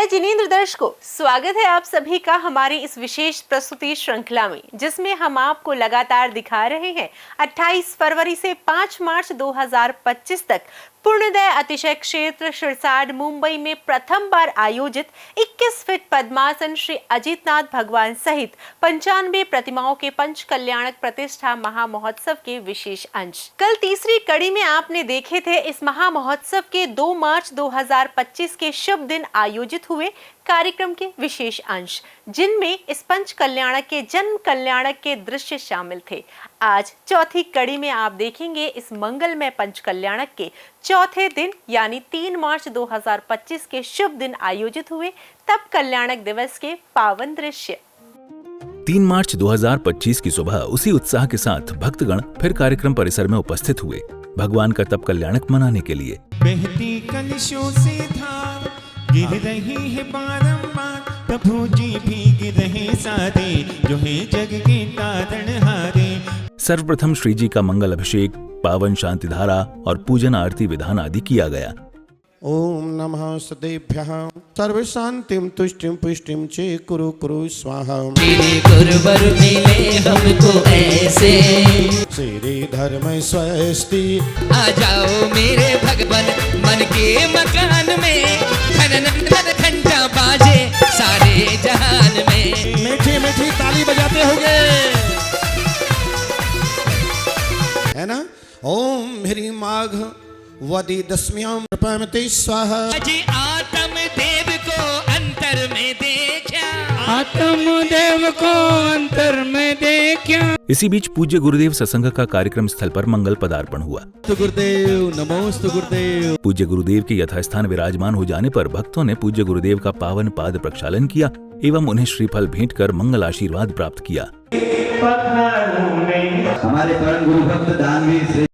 जय जिनेंद्र दर्शकों, स्वागत है आप सभी का हमारी इस विशेष प्रस्तुति श्रृंखला में, जिसमें हम आपको लगातार दिखा रहे हैं 28 फरवरी से 5 मार्च 2025 तक पुण्योदय अतिशय क्षेत्र सिरसाड मुंबई में प्रथम बार आयोजित 21 फीट पद्मासन श्री अजितनाथ भगवान सहित 95 प्रतिमाओं के पंच कल्याणक प्रतिष्ठा महामहोत्सव के विशेष अंश। कल तीसरी कड़ी में आपने देखे थे इस महामहोत्सव के 2 मार्च 2025 के शुभ दिन आयोजित हुए कार्यक्रम के विशेष अंश, जिनमें इस पंच कल्याणक के जन्म कल्याणक के दृश्य शामिल थे। आज चौथी कड़ी में आप देखेंगे इस मंगलमय पंच कल्याणक के चौथे दिन यानी 3 मार्च 2025 के शुभ दिन आयोजित हुए तप कल्याणक दिवस के पावन दृश्य। 3 मार्च 2025 की सुबह उसी उत्साह के साथ भक्तगण फिर कार्यक्रम परिसर में उपस्थित हुए भगवान का तप कल्याणक मनाने के लिए। बहती कलशों से धार गिर रही है बारंबार, प्रभु जी भीग रहे सारे जो है जग के तारणहारे। सर्वप्रथम श्री जी का मंगल अभिषेक, पावन शांति धारा और पूजन आरती विधान आदि किया गया। ओम नमः सदेभ्यः सर्व शांतिम तुष्टिम पुष्टिम चे कुरु कुरु स्वाहा। तेरे गुरुवर मिले हमको ऐसे, श्रीधर में स्वस्ति आ जाओ मेरे भगवान मन के मकान में, धन धन घंटा बाजे सारे जहान में। मीठी मीठी ताली बजाते होंगे, है ना। ओम मेरी माघ वदी दशम्याम प्रपमते स्वाहा। अजी आत्म देव को अंतर में देखा, आत्म देव को अंतर में देखा। इसी बीच पूज्य गुरुदेव सत्संग का कार्यक्रम स्थल पर मंगल पदार्पण हुआ। गुरुदेव नमोस्तु गुरुदेव। पूज्य गुरुदेव के यथास्थान विराजमान हो जाने पर भक्तों ने पूज्य गुरुदेव का पावन पाद प्रक्षालन किया एवं उन्हें श्रीफल भेंट कर मंगल आशीर्वाद प्राप्त किया। हमारे परम गुरु भक्त दानवीर श्री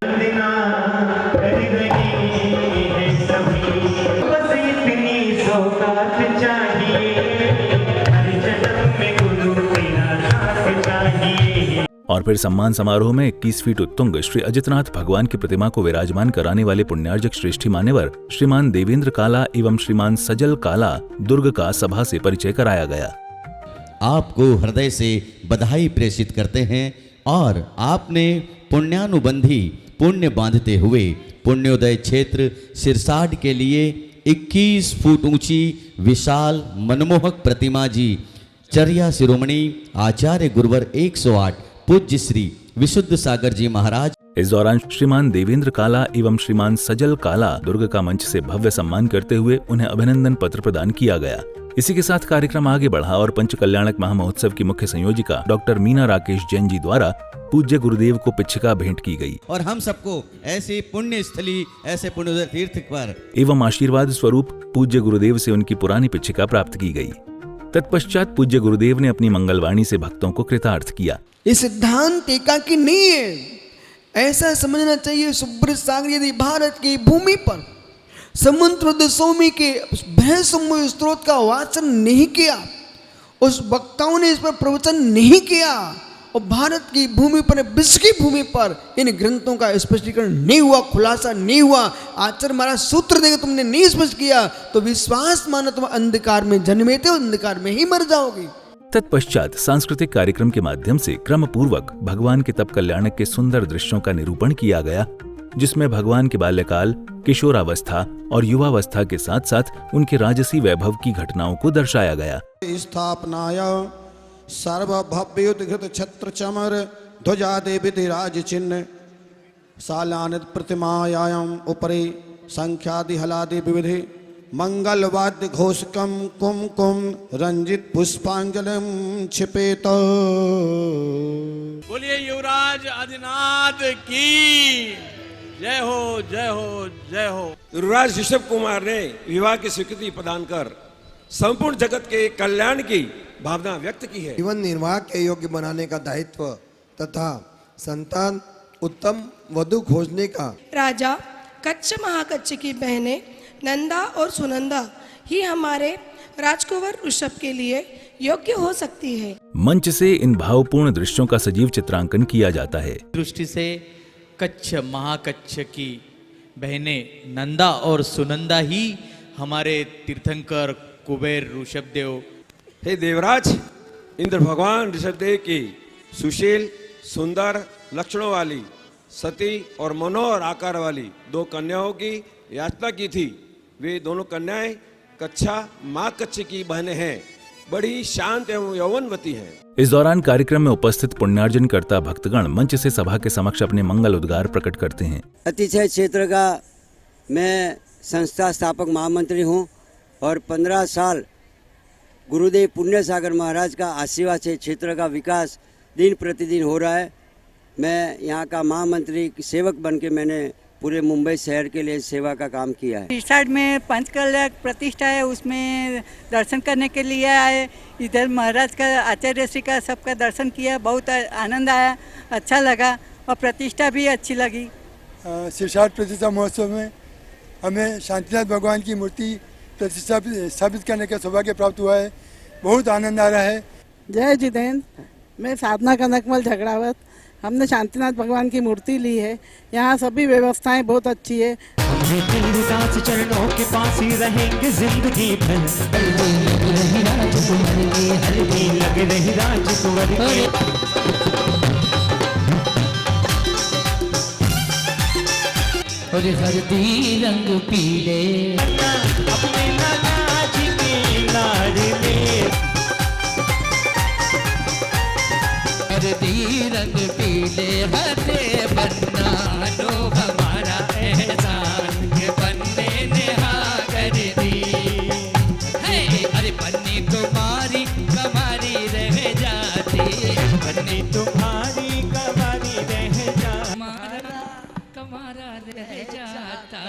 और फिर सम्मान समारोह में 21 फीट उत्तुंग श्री अजितनाथ भगवान की प्रतिमा को विराजमान कराने वाले पुण्यार्जक श्रेष्ठी मान्यवर श्रीमान देवेंद्र काला एवं श्रीमान सजल काला दुर्ग का सभा से परिचय कराया गया। आपको हृदय से बधाई प्रेषित करते हैं और आपने पुण्यानुबंधी पुण्य बांधते हुए पुण्योदय क्षेत्र सिरसाड के लिए 21 फुट ऊंची विशाल मनमोहक प्रतिमा जी चर्या शिरोमणि आचार्य गुरुवर 108 पूज्य श्री विशुद्ध सागर जी महाराज। इस दौरान श्रीमान देवेंद्र काला एवं श्रीमान सजल काला दुर्ग का मंच से भव्य सम्मान करते हुए उन्हें अभिनंदन पत्र प्रदान किया गया। इसी के साथ कार्यक्रम आगे बढ़ा और पंच कल्याणक महामहोत्सव की मुख्य संयोजिका डॉक्टर मीना राकेश जैन जी द्वारा पूज्य गुरुदेव को पिच्छिका भेंट की गई और हम सबको ऐसी पुण्य स्थली ऐसे पुण्योदय तीर्थ पर एवं आशीर्वाद स्वरूप पूज्य गुरुदेव से उनकी पुरानी पिच्छिका प्राप्त की गई। तत्पश्चात पूज्य गुरुदेव ने अपनी मंगलवाणी से भक्तों को कृतार्थ किया। ये सिद्धांत एकाकी नहीं है, ऐसा समझना चाहिए। सुब्रत सागर यदि भारत की भूमि पर समुद्र स्वामी के भैंसमय स्त्रोत का वाचन नहीं किया, उस वक्ताओं ने इस पर प्रवचन नहीं किया और भारत की भूमि पर विश्व की भूमि पर इन ग्रंथों का स्पष्टीकरण नहीं हुआ, खुलासा नहीं हुआ, आचार्य महाराज सूत्र देकर तुमने नहीं स्पष्ट किया, तो विश्वास मानो तुम अंधकार में जन्मे थे, अंधकार में ही मर जाओगे। तत्पश्चात सांस्कृतिक कार्यक्रम के माध्यम से क्रम पूर्वक भगवान के तप कल्याणक के सुंदर दृश्यों का निरूपण किया गया, जिसमें भगवान के बाल्यकाल, किशोरावस्था और युवावस्था के साथ साथ उनके राजसी वैभव की घटनाओं को दर्शाया गया। स्थापनाय सर्वभव्योद्घृत छत्र चमर ध्वजा देवी राज चिन्ह सालानित प्रतिमायाम उपरि संख्यादि हलादि विविधि मंगल वाद्य घोषकम कुम कुम रंजित पुष्पांजलिम छिपेत। बोलिए युवराज आदिनाथ की जय हो, जय हो, जय हो। युवराज ऋषभ कुमार ने विवाह की स्वीकृति प्रदान कर संपूर्ण जगत के कल्याण की भावना व्यक्त की है। जीवन निर्वाह के योग्य बनाने का दायित्व तथा संतान उत्तम वधु खोजने का। राजा कच्छ महाकच्छ की बहनें नंदा और सुनंदा ही हमारे राजकुंवर ऋषभ के लिए योग्य हो सकती है। मंच से इन भावपूर्ण दृश्यों का सजीव चित्रांकन किया जाता है। दृष्टि से कच्छ महाकच्छ की बहनें नंदा और सुनंदा ही हमारे तीर्थंकर कुबेर ऋषभदेव। हे देवराज, इंद्र भगवान ऋषभदेव की सुशील, सुंदर लक्षणों वाली, सती और मनोहर आकार वाली 2 कन्याओं की याचना की थी। वे दोनों कन्याएं कच्छा माँ कच्छ की बहनें हैं, बड़ी शांत एवं यौवनवती हैं। इस दौरान कार्यक्रम में उपस्थित पुण्यार्जन करता भक्तगण मंच से सभा के समक्ष अपने मंगल उद्गार प्रकट करते हैं। अतिशय क्षेत्र का मैं संस्था स्थापक महामंत्री हूँ और 15 साल गुरुदेव पुण्य सागर महाराज का आशीर्वाद से क्षेत्र का विकास दिन प्रतिदिन हो रहा है। मैं यहाँ का महामंत्री सेवक बन के मैंने पूरे मुंबई शहर के लिए सेवा का काम किया है। साइड में पंचकल्याण प्रतिष्ठा है, उसमें दर्शन करने के लिए आए। इधर महाराज का, आचार्य श्री का सबका दर्शन किया, बहुत आनंद आया, अच्छा लगा और प्रतिष्ठा भी अच्छी लगी। शिरसाट प्रतिष्ठा महोत्सव में हमें शांतिनाथ भगवान की मूर्ति प्रतिष्ठा स्थापित करने का सौभाग्य प्राप्त हुआ है। बहुत आनंद आ रहा है। जय जितेंद्र, मैं साधना कनकमल झगड़ावत। हमने शांतिनाथ भगवान की मूर्ति ली है। यहाँ सभी व्यवस्थाएं बहुत अच्छी है। दास चरणों के पास ही रहेंगे जिंदगी भर। लग रही राजकुंवर की। और हरदी रंग पीले अपने लाला जी के लाडले। हरदी रंग पीले हरे बन्ना लो हमारा एहसान के बन्ने ने हाँ कर दी है। अरे बन्नी तुम्हारी कमारी रह जाती, बन्नी तुम्हारी कमारी रह जाती, कमारा रह जाता,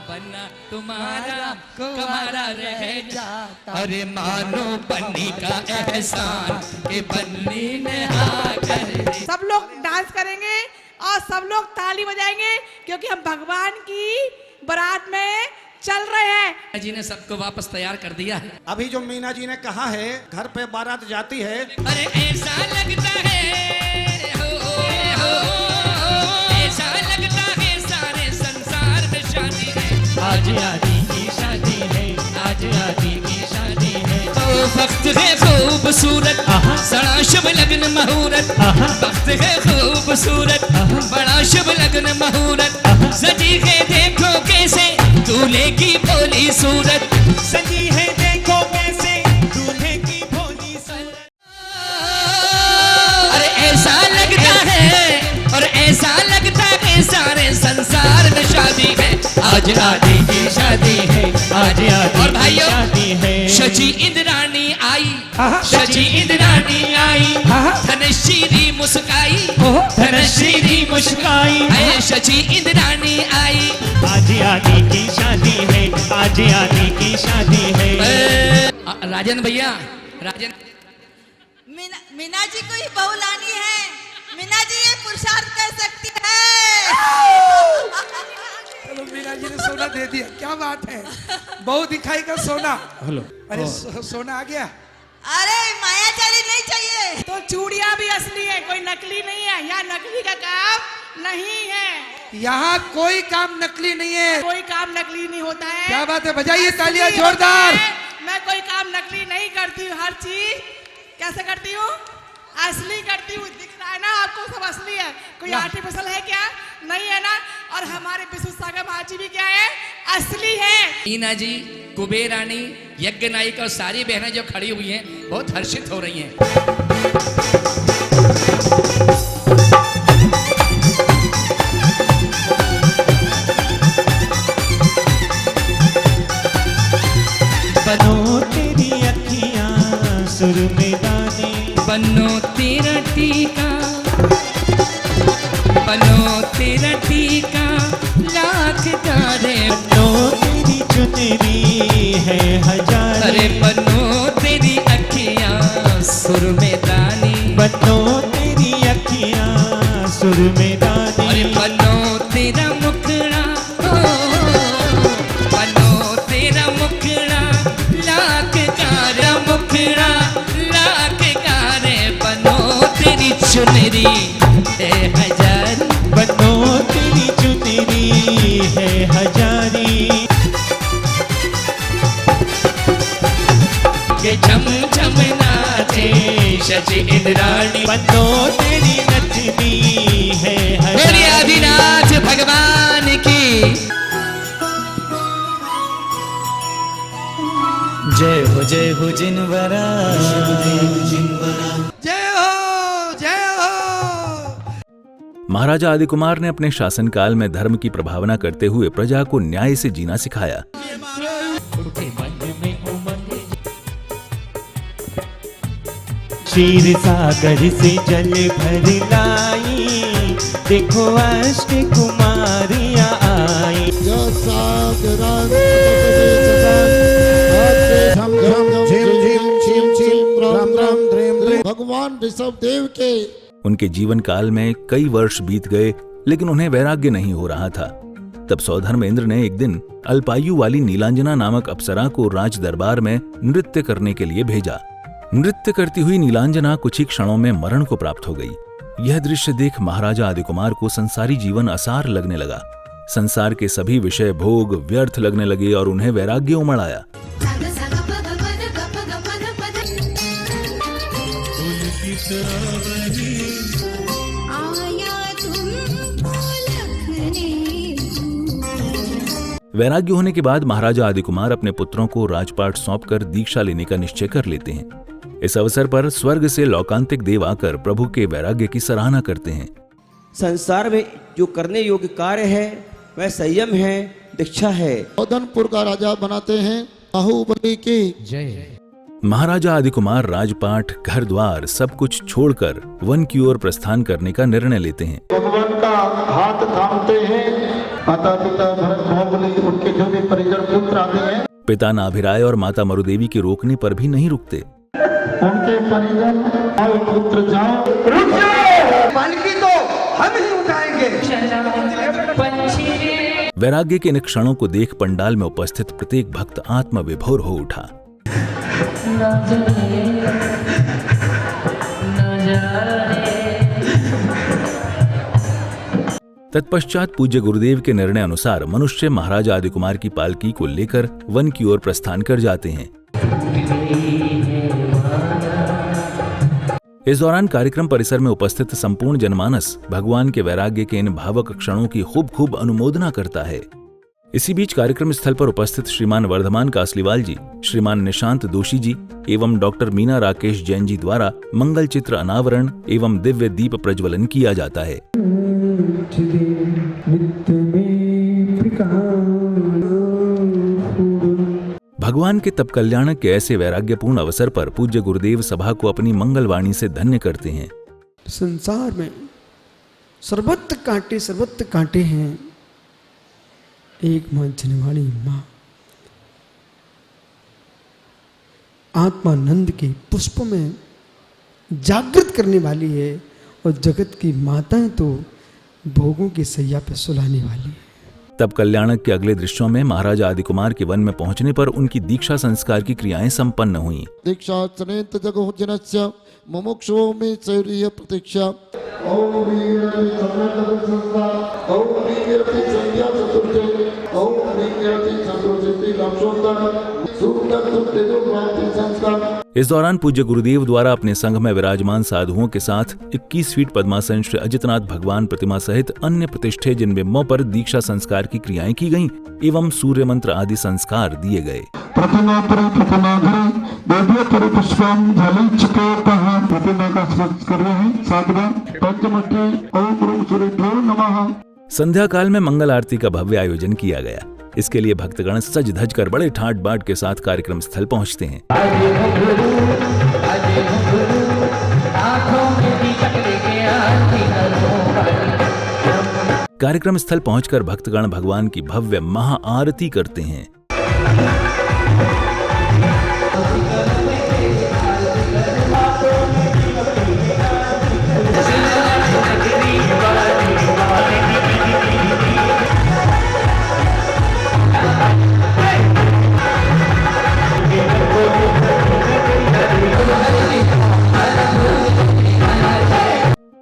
बन्ना तुम्हारा कमारा रह जाता। अरे मानो बन्नी का एहसान के बन्नी ने हाँ कर दी। सब लोग डांस करेंगे और सब लोग ताली बजाएंगे क्योंकि हम भगवान की बारात में चल रहे हैं। मीना जी ने सबको वापस तैयार कर दिया है। अभी जो मीना जी ने कहा है घर पे बारात जाती है। अरे ऐसा लगता है ऐसा लगता है सारे संसार में शादी है। आज आदि की शादी है, आज आदि की शादी है। ओ वक्त है खूबसूरत, बड़ा शुभ लगन मुहूर्त। वक्त है खूबसूरत, बड़ा शुभ लगन मुहूर्त। सजी है देखो कैसे दूल्हे की भोली सूरत। सजी है देखो कैसे दूल्हे की भोली सूरत। अरे ऐसा लगता है और ऐसा लगता है सारे संसार में शादी है। आज आदि की शादी है, आज आदि और की भाइयों, शादी है। शची इंद्राणी आई, शची इंद्राणी आई, धनश्री मुस्काई, धनश्री मुस्काई। अरे शची इंद्राणी आई। आज आदि की शादी है, आज आदि की शादी है। राजन भैया, राजन मीना जी को ही बहू लानी है। मीना जी ये पुरुषार्थ कर सकती है। चलो मीना जी ने सोना दे दिया, क्या बात है। बहू दिखाई का सोना। हेलो, अरे सोना आ गया। अरे मायाजाली नहीं चाहिए। तो चूड़ियां भी असली है, कोई नकली नहीं है। यहाँ नकली का काम नहीं है। यहाँ कोई काम नकली नहीं है। कोई काम नकली नहीं होता है। क्या बात है, बजाइए तालियां जोरदार। मैं कोई काम नकली नहीं करती हूँ, हर चीज कैसे करती हूँ, असली करती हूँ। दिख रहा है ना आपको, सब असली है। कोई आर्टिफिशियल है क्या? नहीं है ना। और हमारे विशुद्ध सागर महाजी भी क्या है, असली है। मीना जी, कुबेर रानी, यज्ञ नायिका और सारी बहनें जो खड़ी हुई हैं बहुत हर्षित हो रही हैं। बनो तेरी अखियां सुर में दाने, बनो तेरा टीका, बनो तेरा टीका लाख तारे। बनो तेरी चुनरी है हजार। अरे बनो तेरी अखियां सुर में दानी, बनो तेरी अखियां सुर में दानी। अरे बनो तेरा मुखड़ा, बनो तेरा मुखड़ा लाख कारा मुखड़ा लाख कारे। बनो तेरी चुनरी है हजार, बनो तेरी चुनरी है हजारी। इंद्राणी बनो तेरी नचनी है बोलिए आदिनाथ भगवान की जय हो जिनवरा जय हो जय हो। महाराजा आदि कुमार ने अपने शासनकाल में धर्म की प्रभावना करते हुए प्रजा को न्याय से जीना सिखाया। क्षीर सागर से जल भर लाई, देखो अष्ट कुमारियां आई। भगवान ऋषभ देव के उनके जीवन काल में कई वर्ष बीत गए, लेकिन उन्हें वैराग्य नहीं हो रहा था। तब सौधर्मेंद्र ने एक दिन अल्पायु वाली नीलांजना नामक अप्सरा को राज दरबार में नृत्य करने के लिए भेजा। नृत्य करती हुई नीलांजना कुछ ही क्षणों में मरण को प्राप्त हो गई। यह दृश्य देख महाराजा आदि कुमार को संसारी जीवन असार लगने लगा। संसार के सभी विषय भोग व्यर्थ लगने लगे और उन्हें वैराग्य उमड़ आया। वैराग्य होने के बाद महाराजा आदि कुमार अपने पुत्रों को राजपाट सौंपकर दीक्षा लेने का निश्चय कर लेते हैं। इस अवसर पर स्वर्ग से लौकांतिक देव आकर प्रभु के वैराग्य की सराहना करते हैं। संसार में जो करने योग्य कार्य है वह संयम है, दीक्षा है। उदयपुर का राजा बनाते हैं बाहुबली की जय। महाराजा आदि कुमार राजपाट, घर द्वार सब कुछ छोड़कर वन की ओर प्रस्थान करने का निर्णय लेते हैं। भगवान का हाथ थामते हैं। माता पिता भरत बाहुबली, उनके जो भी परिजन पुत्र आते हैं, पिता नाभिराय और माता मरुदेवी के रोकने पर भी नहीं रुकते। उनके परिजन आओ पुत्र जाओ, रुक जाओ, पालकी तो हम ही उठाएंगे। वैराग्य के इन क्षणों को देख पंडाल में उपस्थित प्रत्येक भक्त आत्मविभोर हो उठा। तत्पश्चात पूज्य गुरुदेव के निर्णय अनुसार मनुष्य महाराजा आदि कुमार की पालकी को लेकर वन की ओर प्रस्थान कर जाते हैं। इस दौरान कार्यक्रम परिसर में उपस्थित संपूर्ण जनमानस भगवान के वैराग्य के इन भावक क्षणों की खूब अनुमोदना करता है। इसी बीच कार्यक्रम स्थल पर उपस्थित श्रीमान वर्धमान कासलीवाल जी, श्रीमान निशांत दोषी जी एवं डॉक्टर मीना राकेश जैन जी द्वारा मंगल चित्र अनावरण एवं दिव्य दीप प्रज्वलन किया जाता है। भगवान के तप कल्याणक के ऐसे वैराग्यपूर्ण अवसर पर पूज्य गुरुदेव सभा को अपनी मंगलवाणी से धन्य करते हैं। संसार में सर्वत्र कांटे हैं, एक मां जनवाणी मां आत्मानंद के पुष्प में जागृत करने वाली है और जगत की माताएं तो भोगों की सैया पे सुलाने वाली है। तब कल्याणक के अगले दृश्यों में महाराजा आदि कुमार के वन में पहुंचने पर उनकी दीक्षा संस्कार की क्रियाएं संपन्न हुई। दीक्षा चनेत जगोजनस्य मुमुक्षुओं में चौर्य प्रतीक्षा। इस दौरान पूज्य गुरुदेव द्वारा अपने संघ में विराजमान साधुओं के साथ 21 फीट पद्मासन श्री अजितनाथ भगवान प्रतिमा सहित अन्य प्रतिष्ठे जिन बिंबों पर दीक्षा संस्कार की क्रियाएं की गईं एवं सूर्य मंत्र आदि संस्कार दिए गए। प्रतिमा का स्पर्श कर रहे हैं। साधना पंचमुखी ओम ह्रूम सूर्यभ्यो नमः। संध्या काल में मंगल आरती का भव्य आयोजन किया गया। इसके लिए भक्तगण सज धज कर बड़े ठाट बाट के साथ कार्यक्रम स्थल पहुंचते हैं। कार्यक्रम स्थल पहुंचकर भक्तगण भगवान की भव्य महाआरती करते हैं।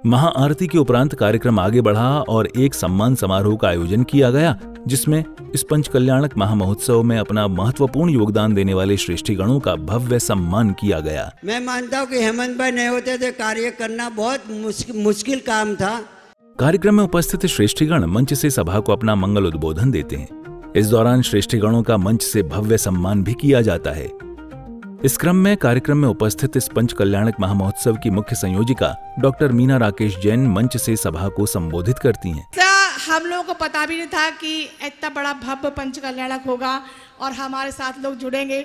महाआरती के उपरांत कार्यक्रम आगे बढ़ा और एक सम्मान समारोह का आयोजन किया गया, जिसमें इस पंच कल्याणक महामहोत्सव में अपना महत्वपूर्ण योगदान देने वाले श्रेष्ठीगणों का भव्य सम्मान किया गया। मैं मानता हूँ कि हेमंत भाई नहीं होते तो कार्य करना बहुत मुश्किल काम था। कार्यक्रम में उपस्थित श्रेष्ठीगण मंच से सभा को अपना मंगल उद्बोधन देते हैं। इस दौरान श्रेष्ठीगणों का मंच से भव्य सम्मान भी किया जाता है। इस क्रम में कार्यक्रम में उपस्थित इस पंच कल्याणक महामहोत्सव की मुख्य संयोजिका डॉक्टर मीना राकेश जैन मंच से सभा को संबोधित करती हैं। हम लोगों को पता भी नहीं था कि इतना बड़ा भव्य पंच कल्याणक होगा और हमारे साथ लोग जुड़ेंगे।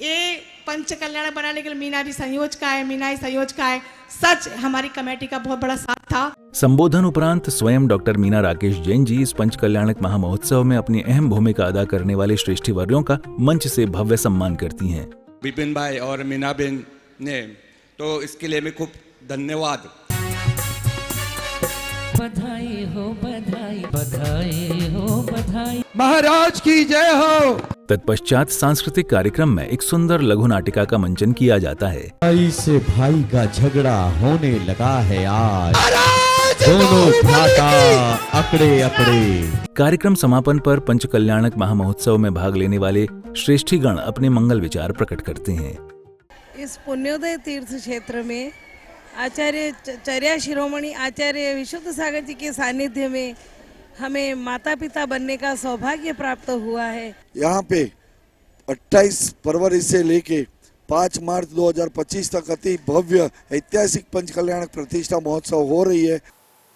ये पंच कल्याणक बनाने के लिए मीना भी संयोजका है, मीना ही संयोजका है। सच हमारी कमेटी का बहुत बड़ा साथ था। संबोधन उपरांत स्वयं डॉक्टर मीना राकेश जैन जी इस पंच कल्याणक महामहोत्सव में अपनी अहम भूमिका अदा करने वाले श्रेष्ठी वर्यों का मंच से भव्य सम्मान करती हैं। विपिन भाई और मीना बहन ने, तो इसके लिए मैं खूब धन्यवाद। बधाई हो बधाई, बधाई हो बधाई, महाराज की जय हो। तत्पश्चात सांस्कृतिक कार्यक्रम में एक सुंदर लघु नाटिका का मंचन किया जाता है। भाई से भाई का झगड़ा होने लगा है आज, दोनों भ्राता अकड़े अकड़े। कार्यक्रम समापन पर पंच कल्याणक महामहोत्सव में भाग लेने वाले श्रेष्ठीगण अपने मंगल विचार प्रकट करते हैं। इस पुण्योदय तीर्थ क्षेत्र में आचार्य चर्या शिरोमणि आचार्य विशुद्ध सागर जी के सानिध्य में हमें माता पिता बनने का सौभाग्य प्राप्त हुआ है। यहाँ पे 28 फरवरी से लेके 5 मार्च 2025 तक अति भव्य ऐतिहासिक पंच कल्याणक प्रतिष्ठा महोत्सव हो रही है।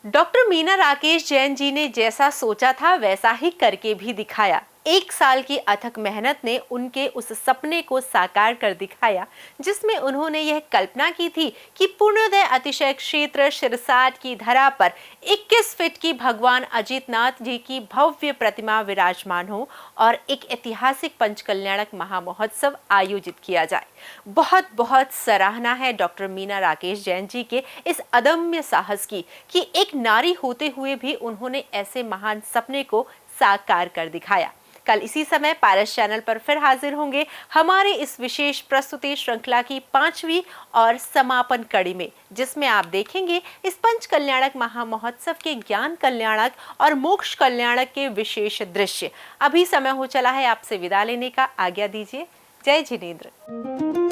डॉक्टर मीना राकेश जैन जी ने जैसा सोचा था वैसा ही करके भी दिखाया। 1 साल की अथक मेहनत ने उनके उस सपने को साकार कर दिखाया, जिसमें उन्होंने यह कल्पना की थी कि पुण्योदय अतिशय क्षेत्र सिरसाट की धरा पर 21 फीट की भगवान अजितनाथ जी की भव्य प्रतिमा विराजमान हो और एक ऐतिहासिक पंच कल्याणक महामहोत्सव आयोजित किया जाए। बहुत बहुत सराहना है डॉक्टर मीना राकेश जैन जी के इस अदम्य साहस की कि एक नारी होते हुए भी उन्होंने ऐसे महान सपने को साकार कर दिखाया। कल इसी समय पारस चैनल पर फिर हाजिर होंगे हमारे इस विशेष प्रस्तुति श्रृंखला की 5वीं और समापन कड़ी में, जिसमें आप देखेंगे इस पंच कल्याणक महामहोत्सव के ज्ञान कल्याणक और मोक्ष कल्याणक के विशेष दृश्य। अभी समय हो चला है आपसे विदा लेने का, आज्ञा दीजिए। जय जिनेंद्र।